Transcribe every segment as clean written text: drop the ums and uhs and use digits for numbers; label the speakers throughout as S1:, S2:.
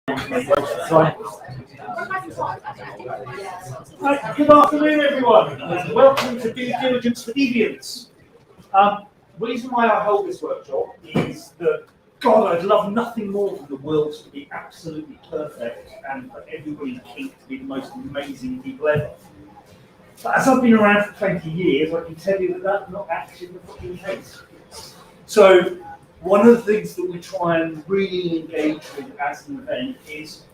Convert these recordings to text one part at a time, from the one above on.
S1: Right, good afternoon, everyone. Welcome to Due Diligence for Deviants. The reason why I hold this workshop is that, God, I'd love nothing more than the world to be absolutely perfect and for everybody's kink to be the most amazing people ever. But as I've been around for 20 years, I can tell you that that's not actually the fucking case. So, one of the things that we try and really engage with as an event is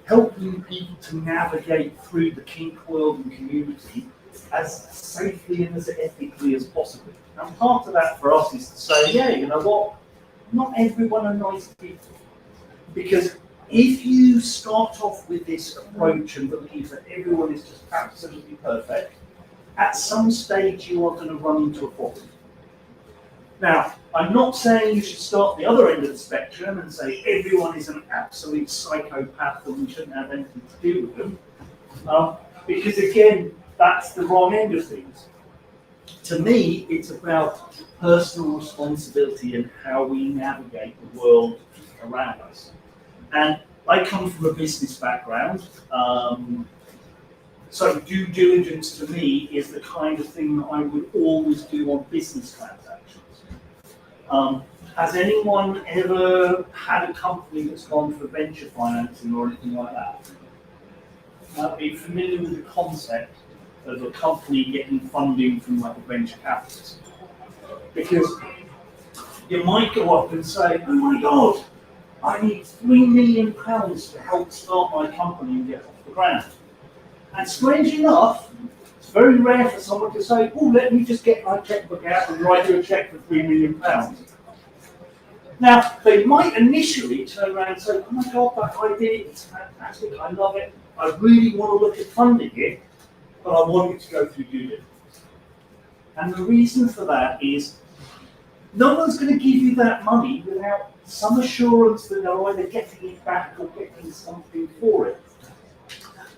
S1: helping people to navigate through the kink world and community as safely and as ethically as possible. And part of that for us is to say, yeah, you know what, not everyone are nice people. Because if you start off with this approach and believe that everyone is just absolutely perfect, at some stage you are going to run into a problem. Now, I'm not saying you should start the other end of the spectrum and say everyone is an absolute psychopath and we shouldn't have anything to do with them, because again, that's the wrong end of things. To me, it's about personal responsibility and how we navigate the world around us. And I come from a business background, so due diligence to me is the kind of thing that I would always do on business transactions. Has anyone ever had a company that's gone for venture financing or anything like that? Might be familiar with the concept of a company getting funding from like a venture capitalist. Because you might go up and say, oh my God, I need £3 million to help start my company and get off the ground. And strange enough, it's very rare for someone to say, oh, let me just get my checkbook out and write you a check for £3 million. Now, they might initially turn around and say, oh my God, that idea is fantastic, I love it, I really want to look at funding it, but I want it to go through due diligence. And the reason for that is, no one's going to give you that money without some assurance that they're either getting it back or getting something for it.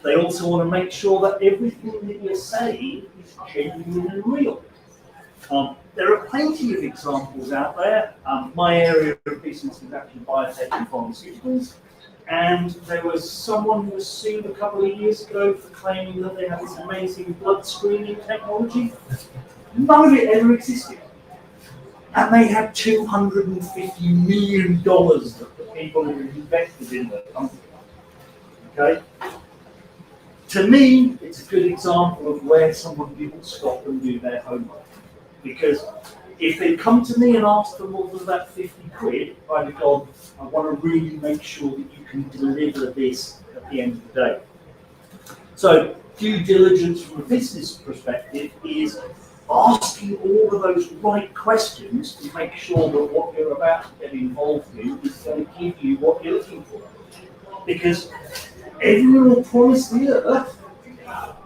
S1: They also want to make sure that everything that you're saying is genuine and real. There are plenty of examples out there. My area of business is actually biotech and pharmaceuticals, and there was someone who was sued a couple of years ago for claiming that they had this amazing blood screening technology. None of it ever existed. And they had $250 million that the people who invested in the company. Okay? To me, it's a good example of where someone didn't stop and do their homework. Because if they come to me and ask for more than that 50 quid, I'd have gone, I want to really make sure that you can deliver this at the end of the day. So due diligence from a business perspective is asking all of those right questions to make sure that what you're about to get involved in is going to give you what you're looking for. Because everyone will promise the earth,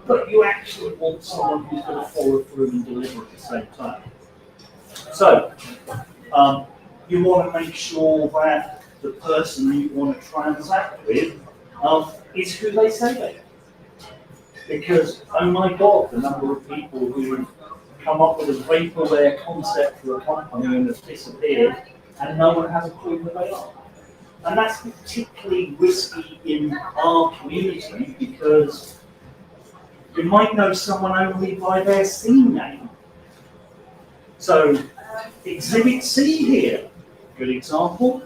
S1: but you actually want someone who's going to follow through and deliver at the same time. So, you want to make sure that the person you want to transact with is who they say they are. Because, oh my God, the number of people who come up with a vaporware concept for a company and has disappeared, and no one has a clue who they are. And that's particularly risky in our community because you might know someone only by their scene name. So, Exhibit C here, good example.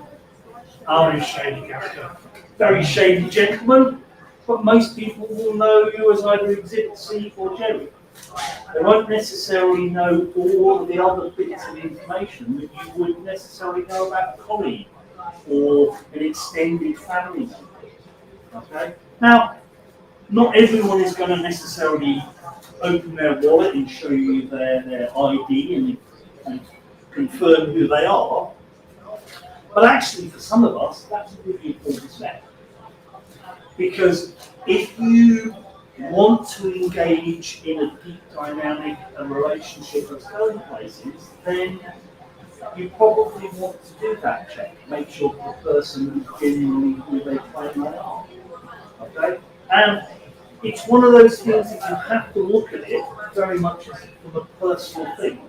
S2: Very shady character.
S1: Very shady gentleman, but most people will know you as either Exhibit C or Jerry. They won't necessarily know all of the other bits of information that you wouldn't necessarily know about a colleague or an extended family member. Okay? Now, not everyone is going to necessarily open their wallet and show you their ID and confirm who they are. But actually, for some of us, that's a really important step. Because if you want to engage in a deep dynamic relationship that's going places, then you probably want to do that check. Make sure the person is genuinely who they claim they are. Okay? And it's one of those things that you have to look at it very much as from a personal thing.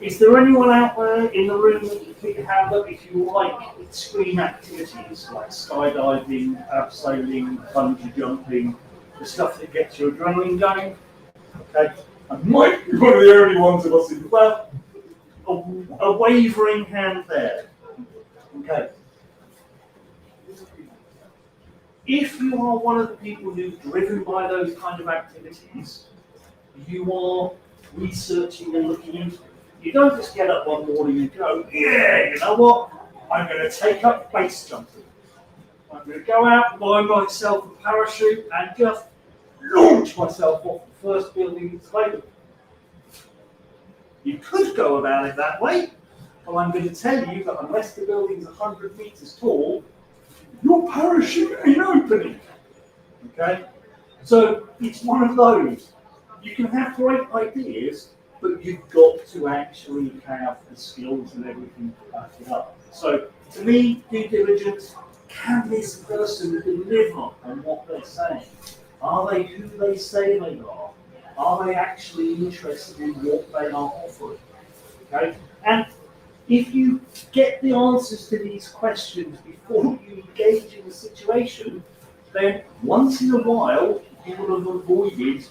S1: Is there anyone out there in the room that you pick a hand up if you like extreme activities like skydiving, abseiling, bungee jumping, the stuff that gets your adrenaline going? Okay, I might be one of the only ones of us in well, a wavering hand there. Okay. If you are one of the people who's driven by those kind of activities, you are researching and looking into it. You don't just get up one morning and go, yeah, you know what? I'm going to take up base jumping. I'm going to go out and buy myself a parachute and just launch myself off the first building that's available. You could go about it that way, but I'm going to tell you that unless the building's 100 meters tall, your parachute ain't opening. Okay? So it's one of those. You can have great ideas, but you've got to actually have the skills and everything to back it up. So to me, due diligence, can this person deliver on what they're saying? Are they who they say they are? Are they actually interested in what they are offering? Okay? And if you get the answers to these questions before you engage in the situation, then once in a while you will have avoided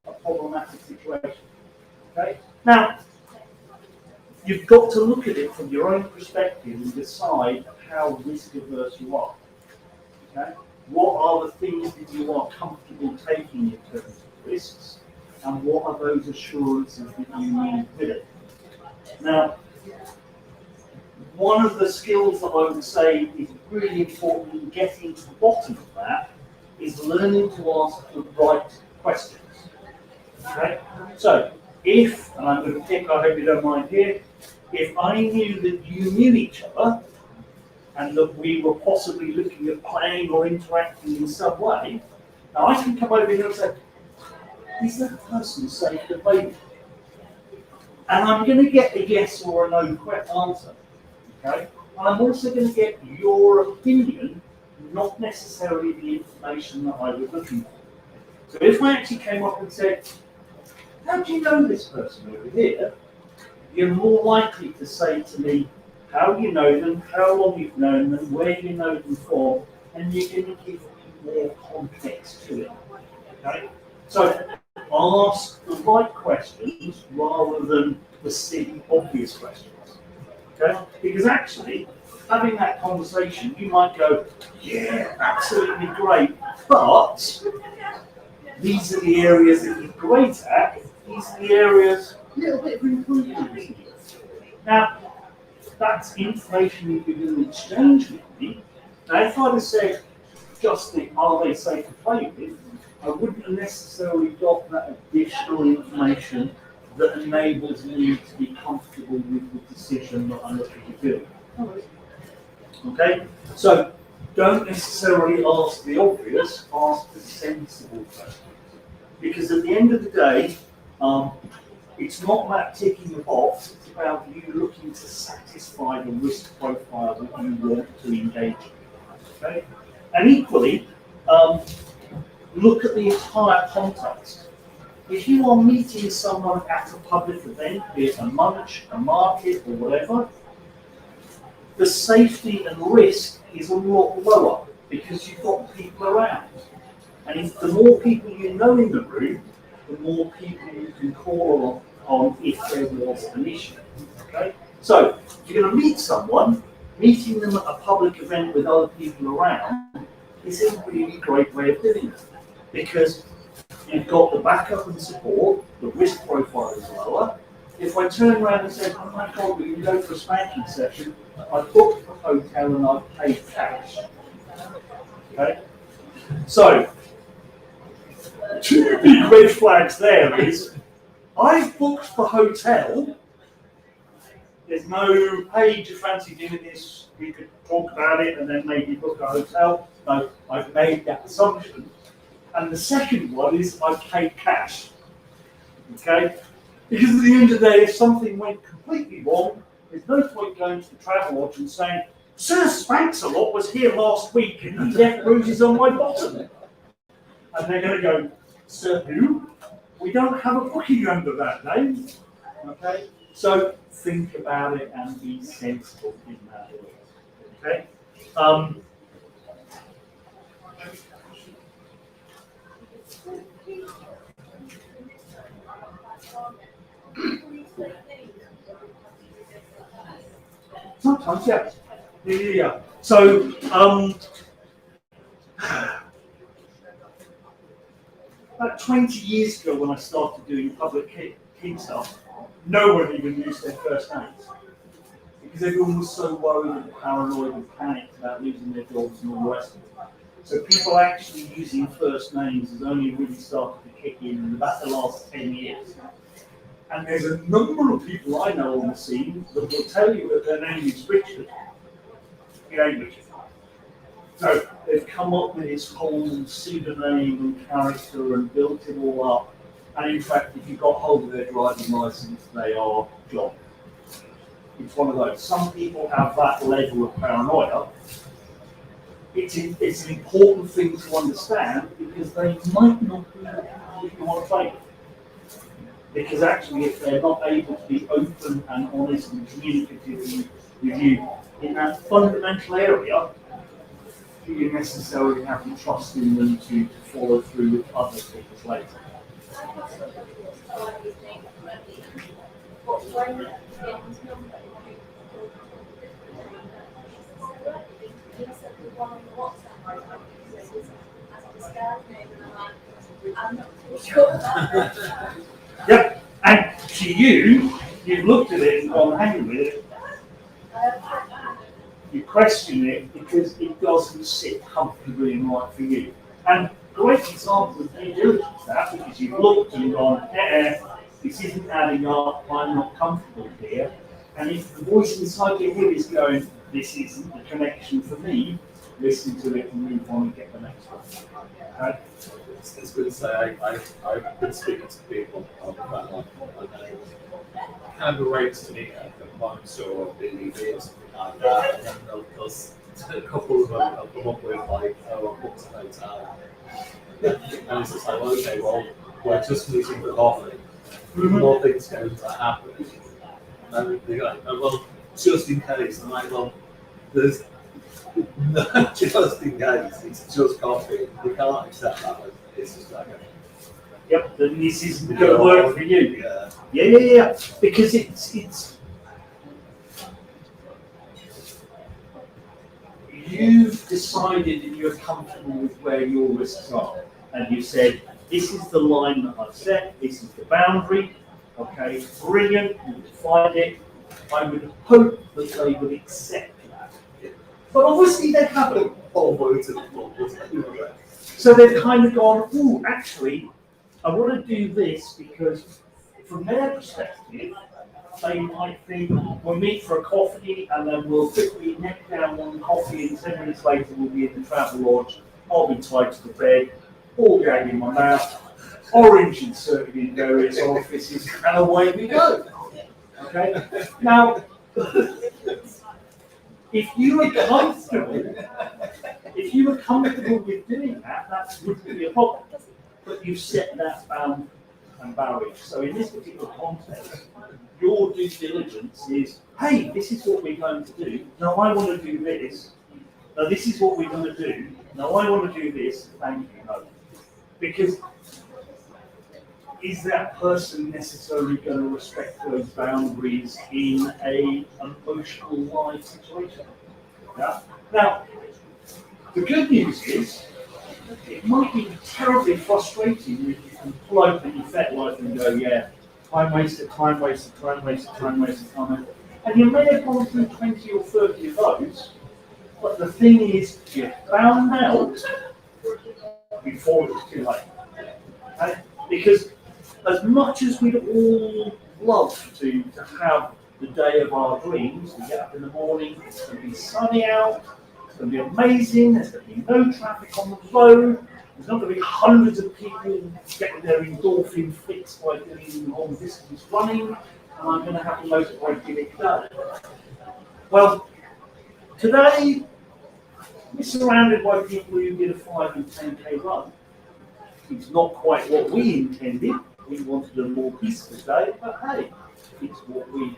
S1: a problematic situation. Okay? Now, you've got to look at it from your own perspective and decide how risk averse you are. Okay? What are the things that you are comfortable taking in terms of risks, and what are those assurances that you need with it? Now, one of the skills that I would say is really important in getting to the bottom of that is learning to ask the right questions. Okay? So, if, and I'm going to pick, I hope you don't mind here, if I knew that you knew each other and that we were possibly looking at playing or interacting in some way, now I can come over here and say, is that person safe to baby? And I'm going to get a yes or a no answer. Okay? And I'm also going to get your opinion, not necessarily the information that I was looking for. So if I actually came up and said, how do you know this person over here? You're more likely to say to me how you know them, how long you've known them, where you know them from, and you're going to give more context to it. Okay? So ask the right questions rather than the silly, obvious questions. Okay? Because actually, having that conversation, you might go, yeah, absolutely great, but these are the areas that you're great at, these are the areas, a little bit of improvement. Now, that's information you can exchange with me. Now, if I'd have said, just the are they safe to play with, I wouldn't have necessarily got that additional information that enables me to be comfortable with the decision that I'm looking to do. Okay? So, don't necessarily ask the obvious, ask the sensible questions. Because at the end of the day, it's not about ticking a box, it's about you looking to satisfy the risk profile that you want to engage in. Okay? And equally, look at the entire context. If you are meeting someone at a public event, be it a munch, a market, or whatever, the safety and risk is a lot lower because you've got people around. And if the more people you know in the room, the more people you can call on if there was an issue. Okay? So, if you're going to meet someone, meeting them at a public event with other people around is a really great way of doing it. Because you've got the backup and support, the risk profile is lower. If I turn around and say, oh my God, we can go for a spanking session, I've booked a hotel and I've paid cash. Okay? So, two big red flags there is, I've booked the hotel, there's no, hey, do you fancy doing this? We could talk about it and then maybe book a hotel. No, I've made that assumption. And the second one is I've paid cash. Okay? Because at the end of the day, if something went completely wrong, there's no point going to the travel lodge and saying, Sir Spanks-a-lot was here last week and he left bruises on my bottom. And they're going to go, Sir who? We don't have a booking under that name. Okay? So think about it and be sensible in that way. Okay? Sometimes, yeah. Yeah. So, about 20 years ago when I started doing public key stuff, no one even used their first names. Because everyone was so worried and paranoid and panicked about losing their jobs and all the rest of it. So people actually using first names has only really started to kick in about the last 10 years. And there's a number of people I know on the scene that will tell you that their name is Richard. It ain't Richard. So they've come up with this whole pseudonym and character and built it all up. And in fact, if you got hold of their driving license, they are John. It's one of those. Some people have that level of paranoia. It's an important thing to understand because they might not be the people you want to play with. Because actually, if they're not able to be open and honest and communicative with you in that fundamental area, do you necessarily have to trust in them to follow through with other things later? Yep, and to you've looked at it and gone, hang on a minute. You question it because it doesn't sit comfortably and right for you. And great example of due diligence that because you've looked and gone, this isn't adding up, I'm not comfortable here. And if the voice inside your head is going, this isn't the connection for me, listen to it and move on and get the next one. Okay?
S3: It's good to say I've been speaking to people on that one, and it kind of relates to me at the moment, or BDV or something like that, and then a couple of them will come up with like, oh, I'm booked a hotel. And it's just like, okay, well, we're just meeting for coffee. More things going to happen. And they're like, oh, well, just in case. I'm like, well, there's no, just in case, it's just coffee. We can't accept that. It's just like
S1: yep, then this isn't going to work for you. Yeah. Because it's you've decided that you're comfortable with where your risks are, and you said, this is the line that I've set, this is the boundary, okay, brilliant, you've defined it. I would hope that they would accept that. But obviously they haven't. So they've kind of gone, ooh, actually, I want to do this because from their perspective, they might think, we'll meet for a coffee and then we'll quickly neck down one coffee and 10 minutes later we'll be in the travel lodge, I'll be tied to the bed, all gag in my mouth, orange inserted in various orifices, and away we go. Okay? Now, if you were comfortable with doing that, that wouldn't be a problem. But you've set that bound and barrier. So in this particular context, your due diligence is, hey, this is what we're going to do. Now I want to do this. Now this is what we're going to do. Now I want to do this. Thank you, no. Because is that person necessarily going to respect those boundaries in an emotional life situation? Yeah. Now, the good news is, it might be terribly frustrating if you can pull open your FetLife and go, yeah, time wasted, time wasted, time wasted, time wasted, time wasted. And you may have gone through 20 or 30 of those, but the thing is, you found out before it was too late. Okay? Because as much as we'd all love to have the day of our dreams, we get up in the morning, it's going to be sunny out, it's going to be amazing, there's going to be no traffic on the road, there's not going to be hundreds of people getting their endorphin fix by doing long distance running, and I'm going to have the most idyllic day. Well, today, we're surrounded by people who did a 5 and 10k run. It's not quite what we intended. We wanted a more peaceful day, but hey, it's what we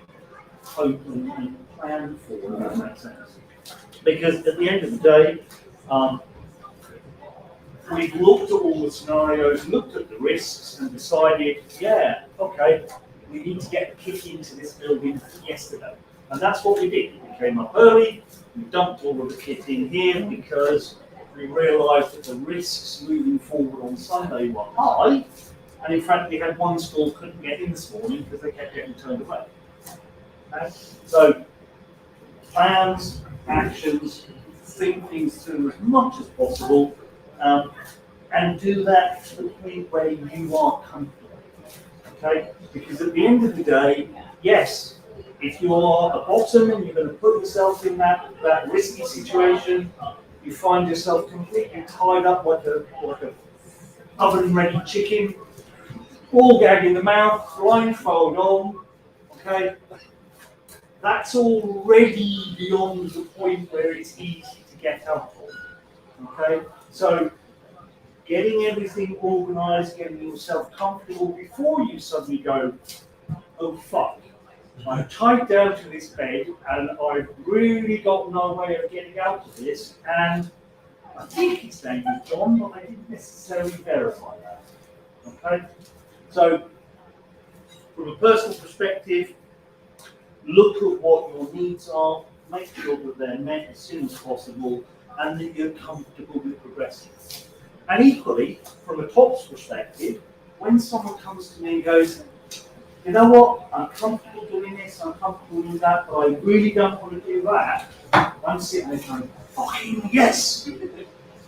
S1: hope and plan for, if that makes sense. Because at the end of the day, we've looked at all the scenarios, looked at the risks, and decided, yeah, okay, we need to get the kit into this building yesterday. And that's what we did. We came up early, we dumped all of the kit in here because we realised that the risks moving forward on Sunday were high. And in fact, we had one school couldn't get in this morning because they kept getting turned away. Okay? So, plans, actions, think things through as much as possible, and do that to the point where you are comfortable. Okay? Because at the end of the day, yes, if you are at the bottom and you're going to put yourself in that risky situation, you find yourself completely tied up like a oven-ready chicken, all gag in the mouth, blindfold on, okay? That's already beyond the point where it's easy to get out of, okay? So, getting everything organised, getting yourself comfortable before you suddenly go, oh fuck, I'm tied down to this bed and I've really got no way of getting out of this, and I think it's dangerous, John, but I didn't necessarily verify that, okay? So, from a personal perspective, look at what your needs are, make sure that they're met as soon as possible, and that you're comfortable with progressing. And equally, from a TOPS perspective, when someone comes to me and goes, you know what, I'm comfortable doing this, I'm comfortable doing that, but I really don't want to do that, I'm sitting there going, fucking yes!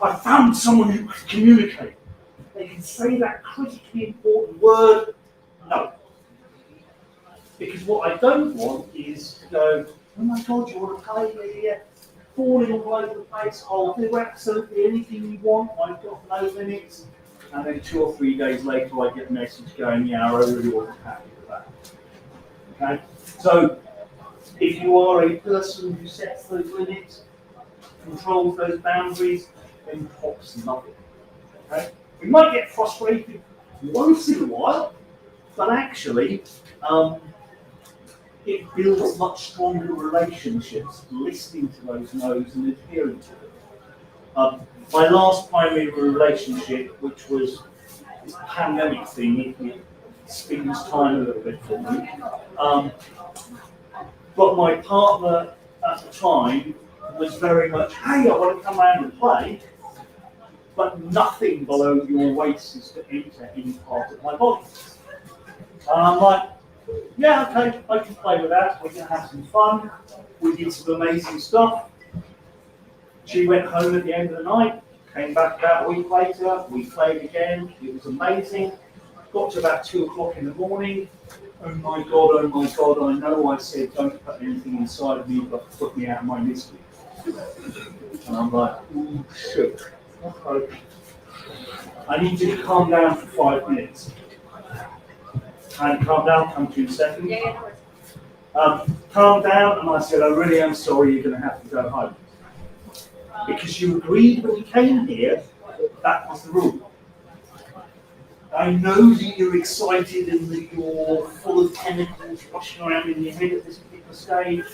S1: I found someone who can communicate. They can say that critically important word, no. Because what I don't want is to go, oh my God, you want to pay me here? Falling all over the place, I'll do absolutely anything you want, I've got no limits. And then 2 or 3 days later I get a message going, yeah, I really wasn't happy with that. Okay? So, if you are a person who sets those limits, controls those boundaries, then TOPS love it. Okay? We might get frustrated once in a while, but actually, it builds much stronger relationships, listening to those no's and adhering to them. My last primary relationship, which was this pandemic thing, it speeds time a little bit for me. But my partner at the time was very much, hey, I want to come around and play, but nothing below your waist is to enter any part of my body. And I'm like, yeah, okay, I can play with that, we can have some fun, we did some amazing stuff. She went home at the end of the night, came back about a week later, we played again, it was amazing. Got to about 2 o'clock in the morning, oh my God, I know I said don't put anything inside of me, but put me out of my misery. And I'm like, ooh, shit, okay. I need you to calm down for 5 minutes. And calm down, come 2 seconds. Calm down, and I said, I really am sorry, you're going to have to go home. Because you agreed when you came here, that was the rule. I know that you're excited and that you're full of chemicals rushing around in your head at this particular stage.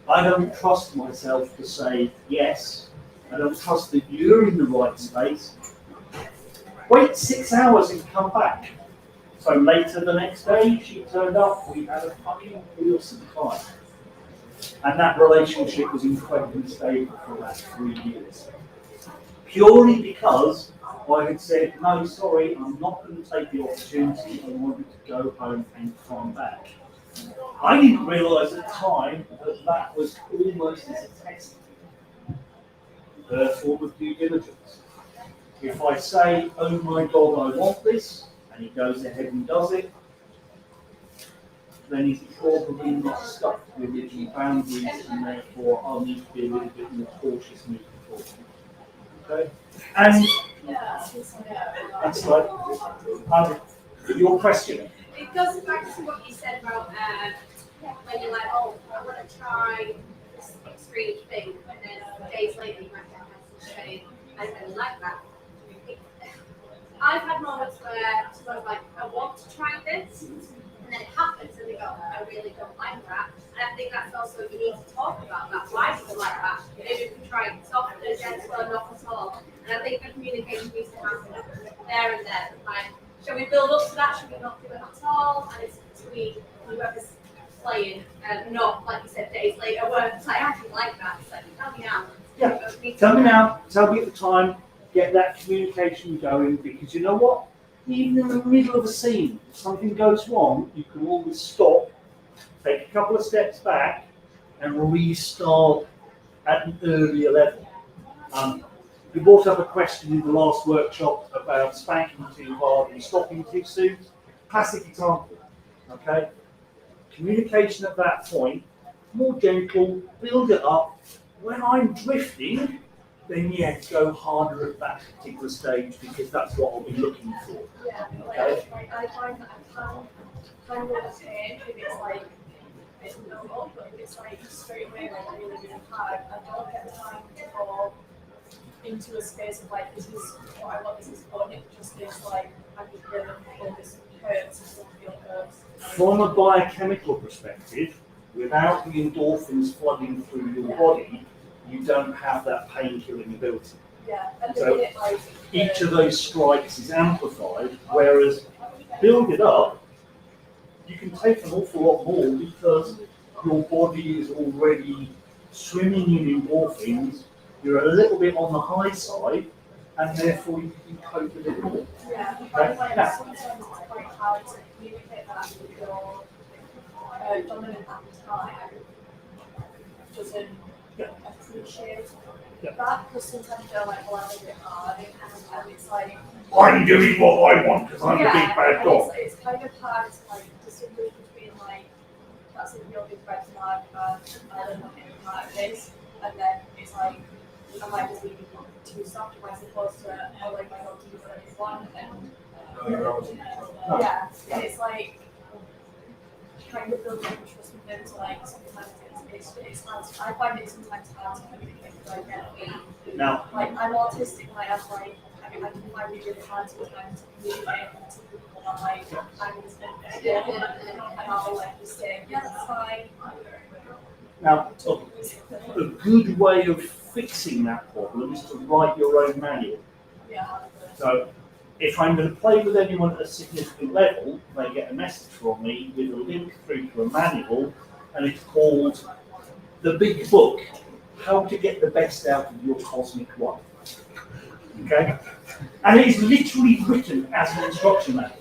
S1: I don't trust myself to say yes. I don't trust that you're in the right space. Wait 6 hours and come back. So later the next day, she turned up, we had a fucking awesome time. And that relationship was incredibly stable for about 3 years. Purely because I had said, no, sorry, I'm not going to take the opportunity, I wanted to go home and come back. I didn't realise at the time that that was almost as a test, a form of due diligence. If I say, oh my God, I want this, and he goes ahead and does it, then he's probably not stuck with the boundaries, and therefore I'll need to be a little bit more cautious moving forward. Okay? And that's right. Your question.
S4: It goes back to what you said about when you're like, oh, I want to try this extreme thing, and then days later you might get a message saying, I don't like that. I've had moments where someone's like, I want to try this, and then it happens and they go, I really don't like that. And I think that's also, you need to talk about that. Why do you like that? Maybe you can try and soft and gentle and not at all. And I think the communication needs to happen there and then. Like, shall we build up to that? Should we not do it at all? And it's between whoever's playing and not, like you said, days later, where it's like, I actually like that. It's like, tell me now.
S1: Yeah, tell me now, tell me at the time, get that communication going, because you know what? Even in the middle of a scene, if something goes wrong, you can always stop, take a couple of steps back, and restart at an earlier level. You brought up a question in the last workshop about spanking too hard and stopping too soon. Classic example, okay? Communication at that point, more gentle, build it up. When I'm drifting, then yeah, go harder at that particular stage because that's what I'll be looking for.
S5: Yeah,
S1: Okay.
S5: like I find that I can understand if it's like it's normal, but if it's like straight away like really, really hard, I don't get the time to fall into a space of like this is what I want, this is fun. It just is like I'm just really this hurts and still feel hurts.
S1: From a biochemical perspective, without the endorphins flooding through your body, you don't have that pain-killing ability.
S5: Yeah, and
S1: So,
S5: the minute like
S1: Each of those strikes is amplified, whereas build it up, you can take an awful lot more because your body is already swimming in endorphins, you're a little bit on the high side, and therefore you can cope with it more.
S5: yeah, I find like sometimes it's quite hard to communicate that with your dominant at the time. Doesn't appreciate that because sometimes they're like, well, I'm a bit hard, and it's like,
S1: I'm doing what I want because I'm the big bad
S5: and
S1: dog.
S5: it's kind of hard to like distinguish between like that's a real big red flag and I don't want any part of this, and then it's like, am I just being too soft? Am I supposed to how like my dog to use any one? And yeah, and it's like kind of building up trust with them to like sometimes it's hard. I find it sometimes hard to communicate because I get
S1: Now,
S5: like I'm autistic and I have like I can find it really hard sometimes to communicate to people and like I'm just and I'll like just say yeah that's fine.
S1: now, a good way of fixing that problem is to write your own manual.
S5: Yeah.
S1: So, if I'm going to play with anyone at a significant level, they get a message from me with a link through to a manual, and it's called The Big Book, How to Get the Best Out of Your Cosmic One. Okay? And it is literally written as an instruction manual.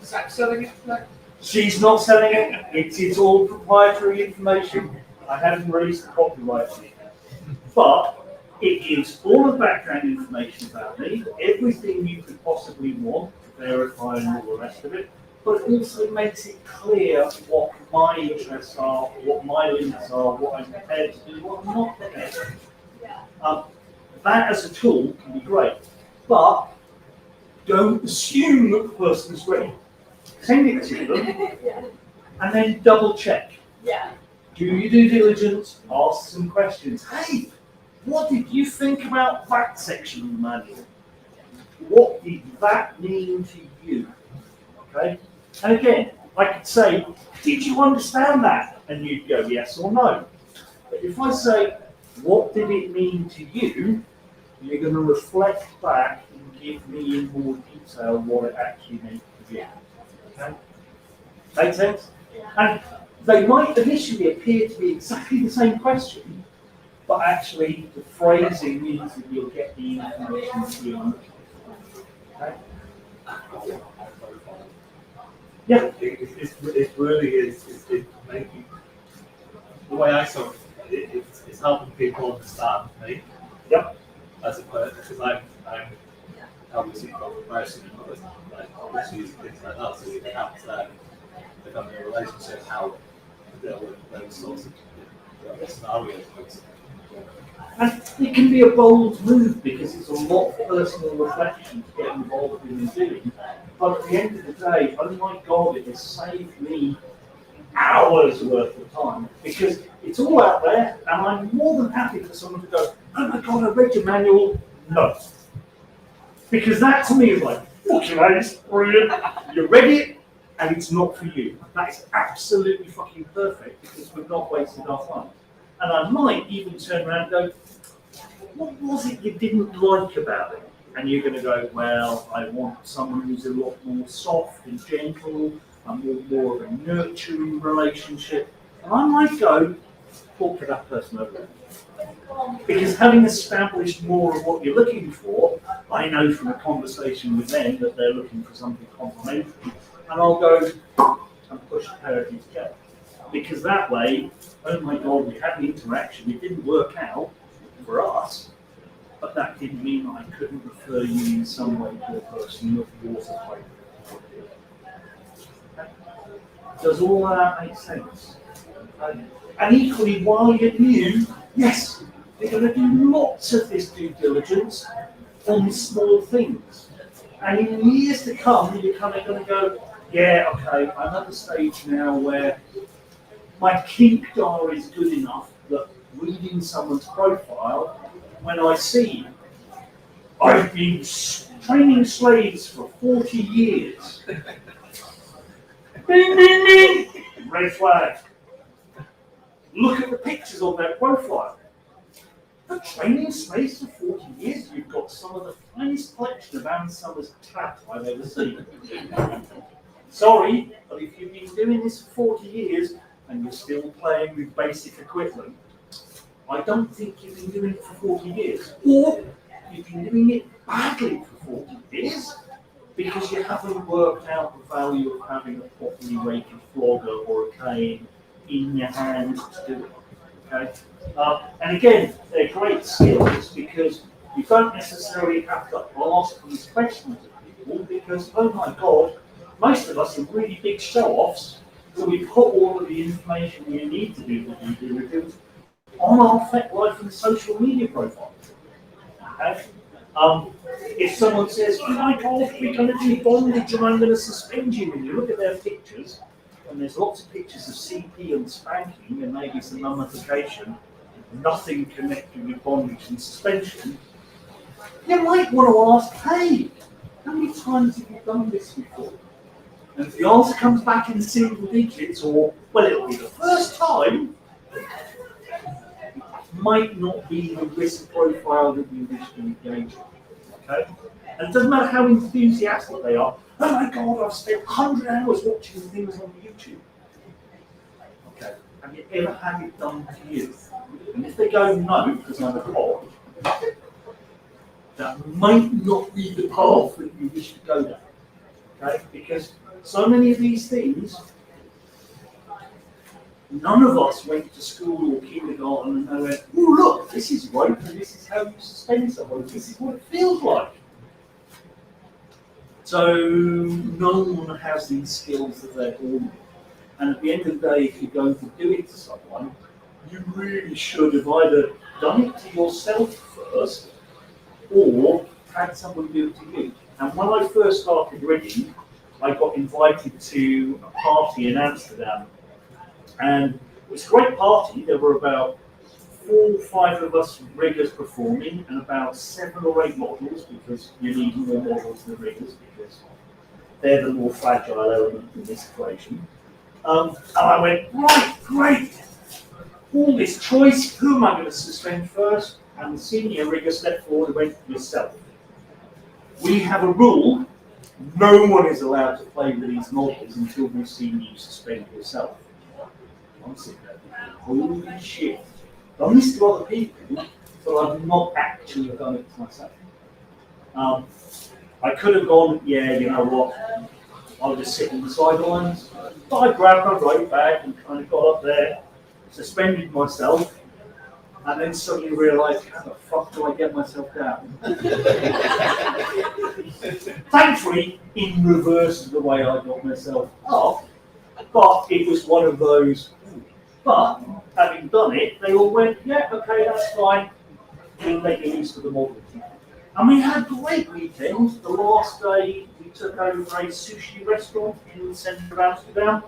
S2: Is that selling it? No.
S1: She's not selling it, it's all proprietary information. I haven't released the copyright on it. But it gives all the background information about me, everything you could possibly want to verify and all the rest of it, but it also makes it clear what my interests are, what my limits are, what I'm prepared to do, what I'm not prepared to do. That as a tool can be great, but don't assume that the person is ready. Send it to them and then double check.
S5: Yeah.
S1: Do your due diligence, ask some questions. Hey, what did you think about that section of the manual? What did that mean to you? Okay? And again, I could say, did you understand that? And you'd go yes or no. But if I say, what did it mean to you? You're going to reflect back and give me in more detail what it actually meant to you. Okay? Make sense? And they might initially appear to be exactly the same question, but actually the phrasing means that you'll get the information you need. Okay? Yeah.
S3: It really is. It's making the way I saw it. It's helping people understand me.
S1: Yep.
S3: As a person, because I'm obviously not a person and others like issues and things like that. So you have to become in a relationship how to deal with those sorts of scenarios.
S1: And it can be a bold move because it's a lot of personal reflection to get involved in and doing. But at the end of the day, oh my God, it has saved me hours worth of time because it's all out there and I'm more than happy for someone to go, oh my God, I read your manual. No. Because that to me is like, okay, it's brilliant. You read it, and it's not for you. That is absolutely fucking perfect because we've not wasted our time. And I might even turn around and go, what was it you didn't like about it? And you're going to go, well, I want someone who's a lot more soft and gentle, and more of a nurturing relationship. And I might go, talk to that person over there. Because having established more of what you're looking for, I know from a conversation with them that they're looking for something complementary. And I'll go and push the pair of you together. Because that way, oh my God, we had an interaction, it didn't work out for us, but that didn't mean that I couldn't refer you in some way to a person of yours as well. Does all that make sense? And equally, while you're new, yes, you're going to do lots of this due diligence on small things. And in years to come, you're kind of going to go, yeah, okay, I'm at the stage now where my kink diary is good enough that reading someone's profile, when I see I've been training slaves for 40 years. Bing, bing, bing! Red flag. Look at the pictures on their profile. For training slaves for 40 years, you've got some of the finest collection of Ann Summers tat I've ever seen. Sorry, but if you've been doing this for 40 years and you're still playing with basic equipment, I don't think you've been doing it for 40 years. Or you've been doing it badly for 40 years because you haven't worked out the value of having a properly rated flogger or a cane in your hand to do it. Okay? And again, they're great skills because you don't necessarily have to ask these questions of people because, oh my God, most of us are really big show-offs, so we put all of the information you need to do the due diligence on our life and social media profile. Okay? If someone says, oh my God, we're going to do bondage and I'm going to suspend you, and you look at their pictures, and there's lots of pictures of CP and spanking and maybe some mummification, nothing connected with bondage and suspension, you might want to ask, hey, how many times have you done this before? And if the answer comes back in single digits, or, well, it'll be the first time, might not be the risk profile that you wish to engage in. Okay? And it doesn't matter how enthusiastic they are. Oh my God, I've spent 100 hours watching things on YouTube. Okay. Have you ever had it done to you? And if they go no, because I'm a cop, that might not be the path that you wish to go down. Okay? Because so many of these things, none of us went to school or kindergarten and went, oh look, this is rope and this is how you suspend someone, this is what it feels like. So no one has these skills that they're born with. And at the end of the day, if you're going to do it to someone, you really should have either done it to yourself first or had someone do it to you. And when I first started rigging, I got invited to a party in Amsterdam. And it was a great party. There were about 4 or 5 of us riggers performing and about 7 or 8 models, because you need more models than riggers because they're the more fragile element in this equation. And I went, right, great. All this choice, who am I going to suspend first? And the senior rigger stepped forward and went, yourself. We have a rule, no one is allowed to play with these models until we've seen you suspend yourself. I'm sitting there thinking, holy shit. I've done this to other people, but I've not actually done it to myself. I could have gone, yeah, you know what, I'll just sit on the sidelines. But I grabbed my right bag and kind of got up there, suspended myself, and then suddenly realised, how the fuck do I get myself down? Thankfully, in reverse of the way I got myself up, but it was one of those. But having done it, they all went, yeah, okay, that's fine. We'll make use of the model. And we had great weekends. The last day, we took over a sushi restaurant in the centre of Amsterdam.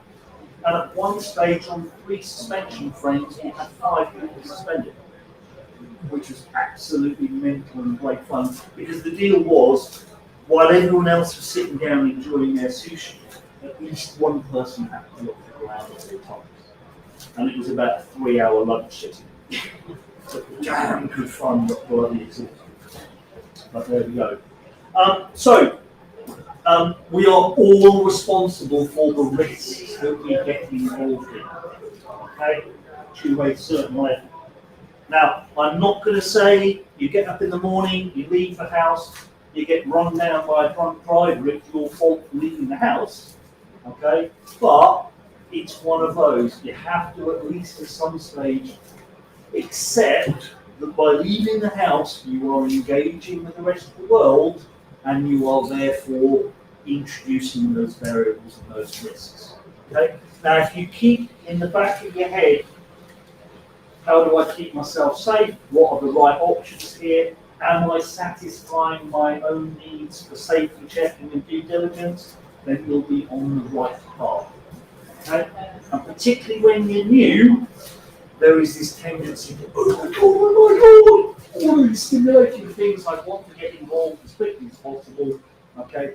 S1: And at one stage, on 3 suspension frames, we had 5 people suspended, which was absolutely mental and great fun. Because the deal was, while everyone else was sitting down enjoying their sushi, at least one person had to look at the ground at all times. And it was about a 3-hour lunch sitting. So damn good fun, but bloody exhausting. But there we go. We are all responsible for the risks that we get involved in. Okay? To a certain level. Now, I'm not going to say you get up in the morning, you leave the house, you get run down by a drunk driver, it's your fault for leaving the house. Okay? But it's one of those. You have to, at least at some stage, accept that by leaving the house, you are engaging with the rest of the world, and you are therefore introducing those variables and those risks. Okay? Now, if you keep in the back of your head, how do I keep myself safe? What are the right options here? Am I satisfying my own needs for safety checking and due diligence? Then you'll be on the right path. Okay? And particularly when you're new, there is this tendency to, oh my God, all these stimulating things, I want to get involved as quickly as possible. Okay?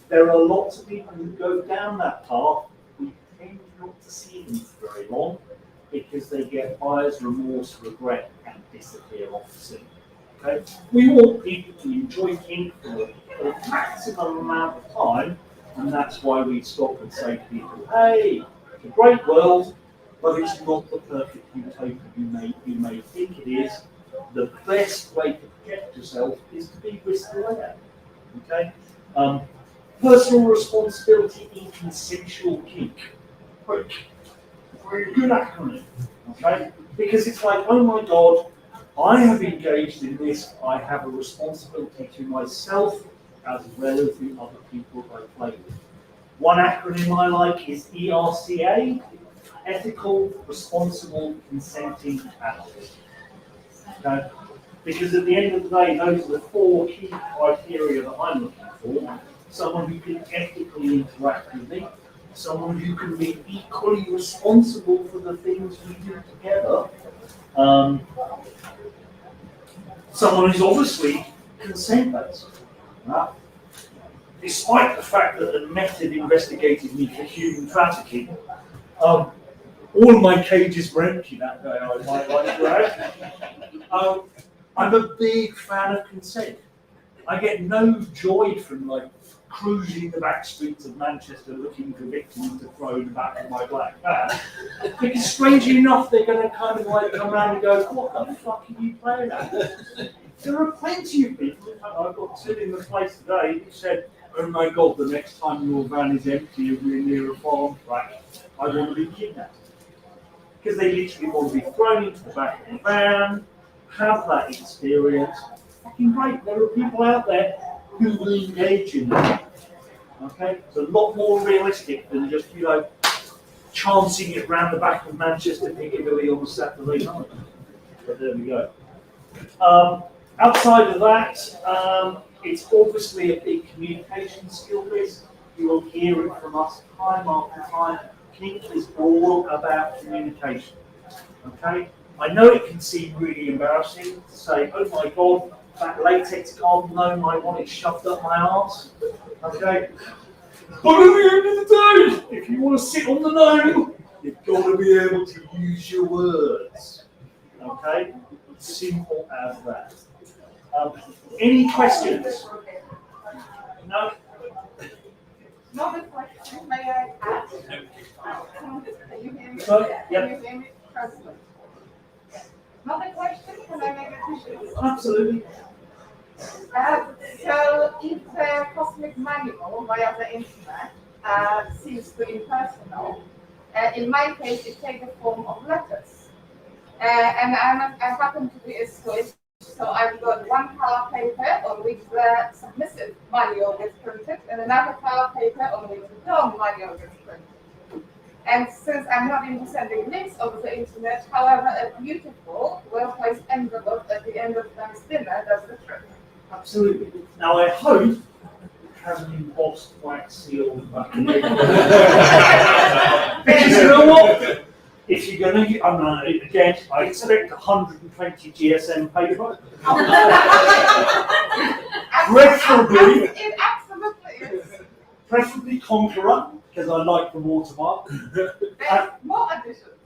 S1: There are lots of people who go down that path. We tend not to see them for very long because they get buyer's remorse, regret, and disappear off the scene. Okay? We want people to enjoy Kink for a maximum amount of time, and that's why we stop and say to people, hey, it's a great world, but it's not the perfect utopia you may think it is. The best way to protect yourself is to be risk aware. Okay? Personal responsibility in consensual kink. Very good acronym. Okay? Because it's like, oh my God, I have engaged in this, I have a responsibility to myself as well as the other people I play with. One acronym I like is ERCA, Ethical, Responsible, Consenting Adults. Okay? Because at the end of the day, those are the 4 key criteria that I'm looking for. Someone who can ethically interact with me, someone who can be equally responsible for the things we do together, someone who's obviously consent-based. Right? Despite the fact that the method investigated me for human trafficking, all of my cages were empty that day, I might like to add. I'm a big fan of consent. I get no joy from like cruising the back streets of Manchester looking for victims to throw in the back of my black van. Because strangely enough, they're going to kind of like come around and go, what the fuck are you playing at? There are plenty of people, in fact, I've got two in the place today who said, oh my God, the next time your van is empty and we're near a farm track, I want to be kidnapped. Because they literally want to be thrown into the back of the van, have that experience. Fucking great, there are people out there who will engage in that. Okay? It's a lot more realistic than just, chancing it round the back of Manchester Piccadilly on a Saturday night. But there we go. Outside of that, it's obviously a big communication skill list. You will hear it from us time after time. Kink is all about communication. Okay? I know it can seem really embarrassing to say, oh my God, that latex garden gnome, I want it shoved up my arse. Okay? But at the end of the day, if you want to sit on the gnome, you've got to be able to use your words. Okay? Simple as that. Any questions? No?
S2: Another question, may I ask? Can you hear me?
S1: Yep.
S2: Can you hear me? President. Another question, can I make a question?
S1: Absolutely.
S2: So if the cosmic manual via the internet seems too impersonal, in my case it takes the form of letters. And I happen to be a Swiss, so I've got one color paper on which the submissive manual gets printed and another color paper on which the dom manual gets printed. And since I'm not into sending links over the internet, however, a beautiful, well-placed envelope at the end of tonight's dinner does the trick.
S1: Absolutely. Now I hope it has an embossed wax seal back in it. Because you know what? If you're going to, again, I expect 120 GSM paper. Preferably.
S2: It absolutely is.
S1: Preferably Conqueror. because I like the watermark.
S2: There's more additions.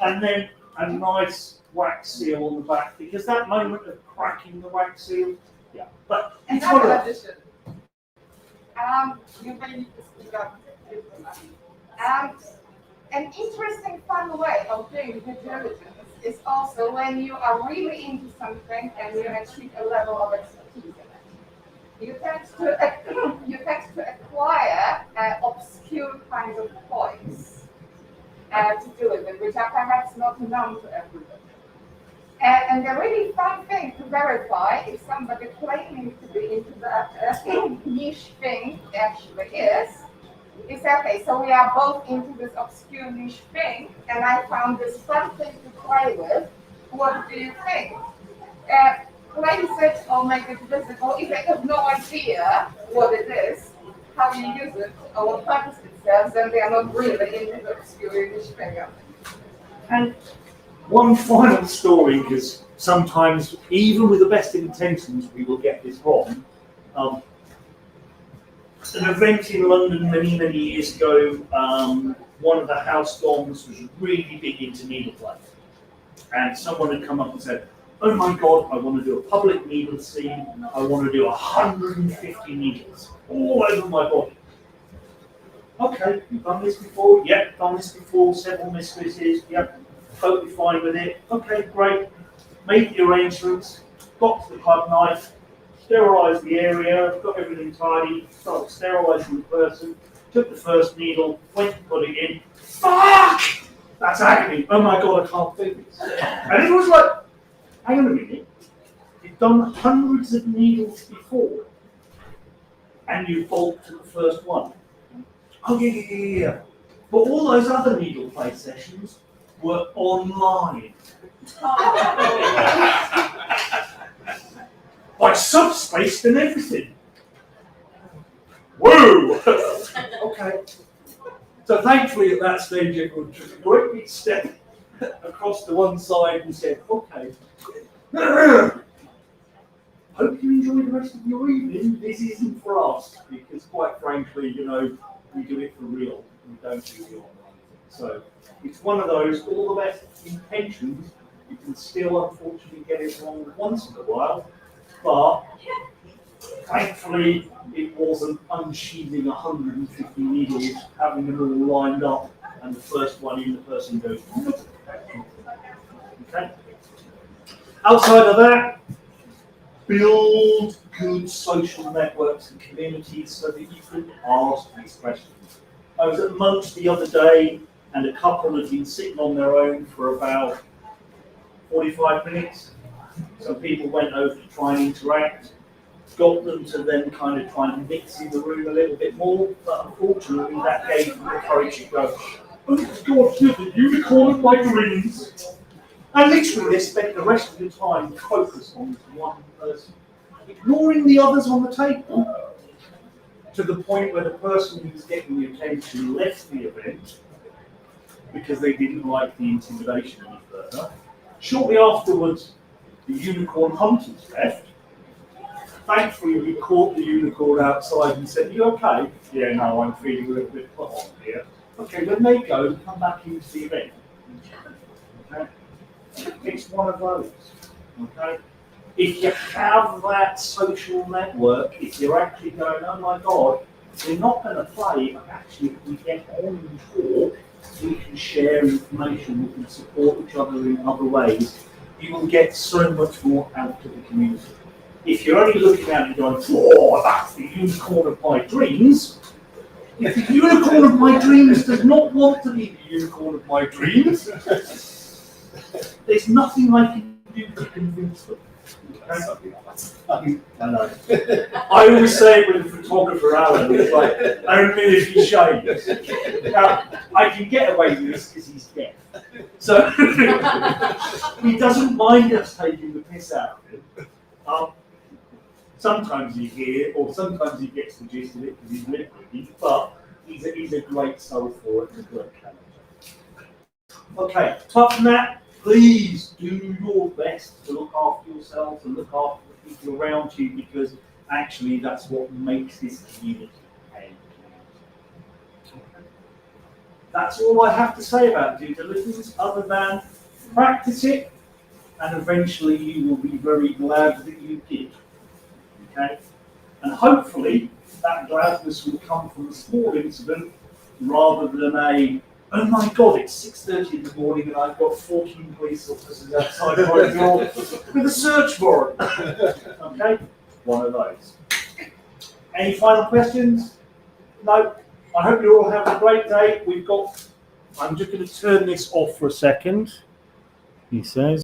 S1: And then a nice wax seal on the back, because that moment of cracking the wax seal, yeah. But it's one of
S2: Another
S1: those.
S2: addition. You may need to speak up. An interesting, fun way of doing due diligence is also when you are really into something and you achieve a level of expertise in it. You tend to acquire obscure kinds of points to do it, which are perhaps not known to everybody. And the really fun thing to verify if somebody claiming to be into that niche thing actually is okay, so we are both into this obscure niche thing, and I found this fun thing to play with. What do you think? Place it or make it visible if they have no idea what it is, how you use it, or what purpose it serves, then they are not really into the obscure niche thing.
S1: And one final story, because sometimes, even with the best intentions, we will get this wrong. An event in London many, many years ago, one of the house doms was really big into needleplay. And someone had come up and said, oh my God, I want to do a public needle scene. I want to do 150 needles all over my body. Okay, you've done this before? Yep, done this before, several mistresses. Yep, totally fine with it. Okay, great. Made the arrangements, got to the club night, sterilised the area, got everything tidy, started sterilising the person, took the first needle, went and put it in. Fuck! That's agony. Oh my God, I can't do this. And it was like, hang on a minute, you've done hundreds of needles before, and you bolt to the first one. Oh yeah. But all those other needle play sessions were online. Like subspaced and everything. Whoa! Okay. So thankfully at that stage everyone took a great big step across to one side and said, okay. Hope you enjoy the rest of your evening. This isn't for us, because quite frankly, you know, we do it for real. We don't do the online thing. So it's one of those, all the best intentions, you can still unfortunately get it wrong once in a while, but thankfully it wasn't unsheathing 150 needles, having them all lined up, and the first one in, the person goes, okay. Outside of that, build good social networks and communities so that you can ask these questions. I was at lunch the other day and a couple had been sitting on their own for about 45 minutes. Some people went over to try and interact, got them to then kind of try and mix in the room a little bit more, but unfortunately that gave them the courage to go, oh God, you're the unicorn of my dreams. And literally they spent the rest of the time focused on one person, ignoring the others on the table, to the point where the person who was getting the attention left the event because they didn't like the intimidation any further. Shortly afterwards, the unicorn hunters left. Thankfully, we caught the unicorn outside and said, you okay? Yeah, no, I'm feeling a little bit put on here. Okay, when they go, come back into the event. Okay? It's one of those. Okay? If you have that social network, if you're actually going, oh my God, we're not going to play, but actually if we get on and talk, we can share information, we can support each other in other ways, you will get so much more out of the community. If you're only looking at it going, oh, that's the unicorn of my dreams, if the unicorn of my dreams does not want to be the unicorn of my dreams, there's nothing I can do to convince them. Okay? I know. I always say it with the photographer Alan, it's like, only if he shaves. Now, I can get away with this because he's deaf. So, he doesn't mind us taking the piss out of him. Sometimes you hear, or sometimes he gets the gist of it because he's lip reading, but he's a great soul for it and a great character. Okay, apart from that, please do your best to look after yourselves and look after the people around you, because actually that's what makes this community a community. That's all I have to say about due diligence, other than practice it, and eventually you will be very glad that you did. Okay? And hopefully that gladness will come from a small incident rather than a, oh my God, it's 6:30 in the morning and I've got 14 police officers outside my door with a search warrant. Okay? One of those. Any final questions? No? I hope you all have a great day. I'm just going to turn this off for a second. He says.